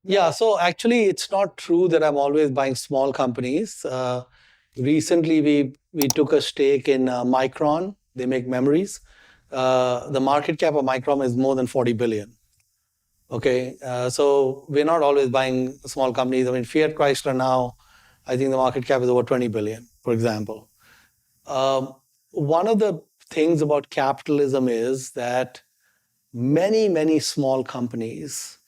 Yeah, so actually, it's not true that I'm always buying small companies. Recently, we took a stake in Micron. They make memories. The market cap of Micron is more than 40 billion. Okay, so we're not always buying small companies. I mean, Fiat Chrysler now, I think the market cap is over 20 billion, for example. Um, One of the things about capitalism is that many small companies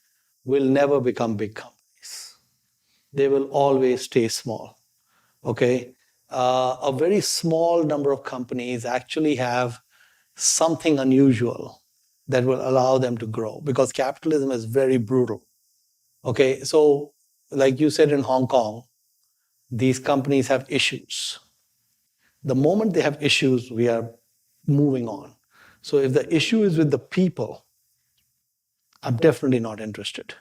will never become big companies. They will always stay small. Okay. A very small number of companies actually have something unusual that will allow them to grow because capitalism is very brutal. Okay. So, like you said in Hong Kong, these companies have issues. The moment they have issues, we are moving on. So, if the issue is with the people, I'm definitely not interested.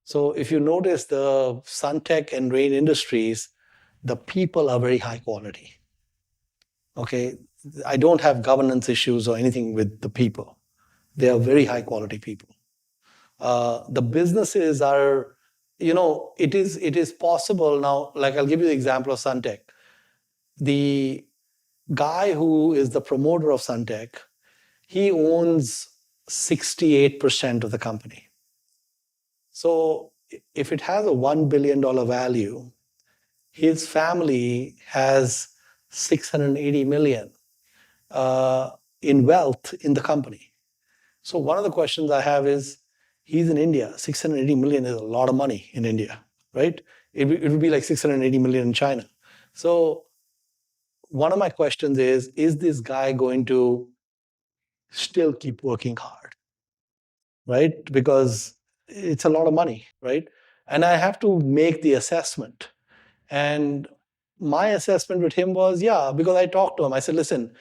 So if you notice the Suntech and Rain Industries, the people are very high quality. Okay. I don't have governance issues or anything with the people. They are very high quality people. The businesses are, it is possible now. Like I'll give you the example of Suntech. The guy who is the promoter of Suntech, he owns 68% of the company. So if it has a $1 billion value, his family has 680 million in wealth in the company. So one of the questions I have is, he's in India. 680 million is a lot of money in India, right? It would be like 680 million in China. So one of my questions is this guy going to still keep working hard, right? Because it's a lot of money, right? And I have to make the assessment. And my assessment with him was, yeah, because I talked to him. I said, listen,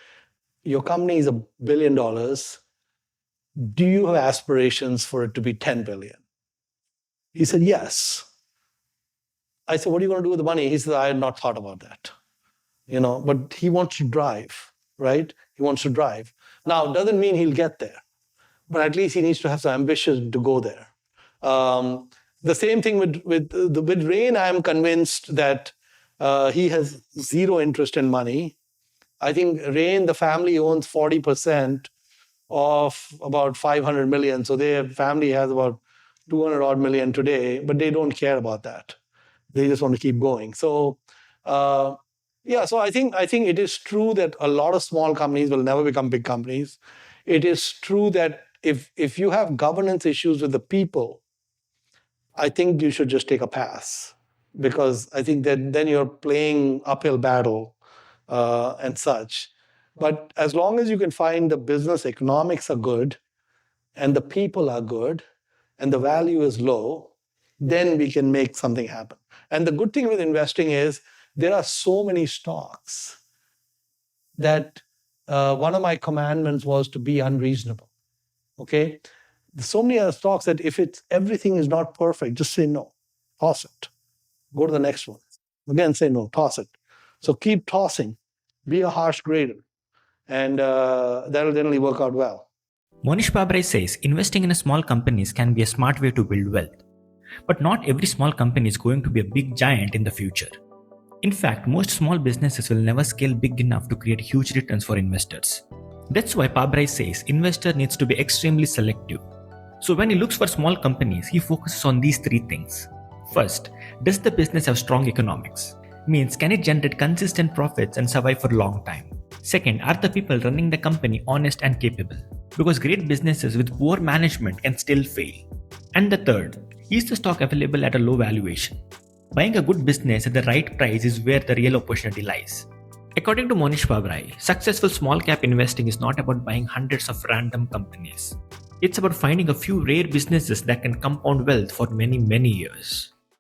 your company is $1 billion. Do you have aspirations for it to be 10 billion? He said, yes. I said, what are you going to do with the money? He said, I had not thought about that. But he wants to drive, right? He wants to drive. Now, it doesn't mean he'll get there, but at least he needs to have some ambition to go there. The same thing with Rain. I'm convinced that he has zero interest in money. I think Rain, the family owns 40% of about 500 million. So their family has about 200 odd million today, but they don't care about that. They just want to keep going. So, yeah, so I think it is true that a lot of small companies will never become big companies. It is true that if you have governance issues with the people, I think you should just take a pass because I think that then you're playing uphill battle and such. But as long as you can find the business economics are good and the people are good and the value is low, then we can make something happen. And the good thing with investing is there are so many stocks that one of my commandments was to be unreasonable. Okay. There's so many other stocks that if it's everything is not perfect, just say no, toss it, go to the next one. Again, say no, toss it. So keep tossing, be a harsh grader, and that'll generally work out well. Mohnish Pabrai says investing in a small companies can be a smart way to build wealth. But not every small company is going to be a big giant in the future. In fact, most small businesses will never scale big enough to create huge returns for investors. That's why Pabrai says investor needs to be extremely selective. So when he looks for small companies, he focuses on these three things. First, does the business have strong economics? Means can it generate consistent profits and survive for a long time? Second, are the people running the company honest and capable? Because great businesses with poor management can still fail. And the third, is the stock available at a low valuation? Buying a good business at the right price is where the real opportunity lies. According to Mohnish Pabrai, successful small cap investing is not about buying hundreds of random companies. It's about finding a few rare businesses that can compound wealth for many years.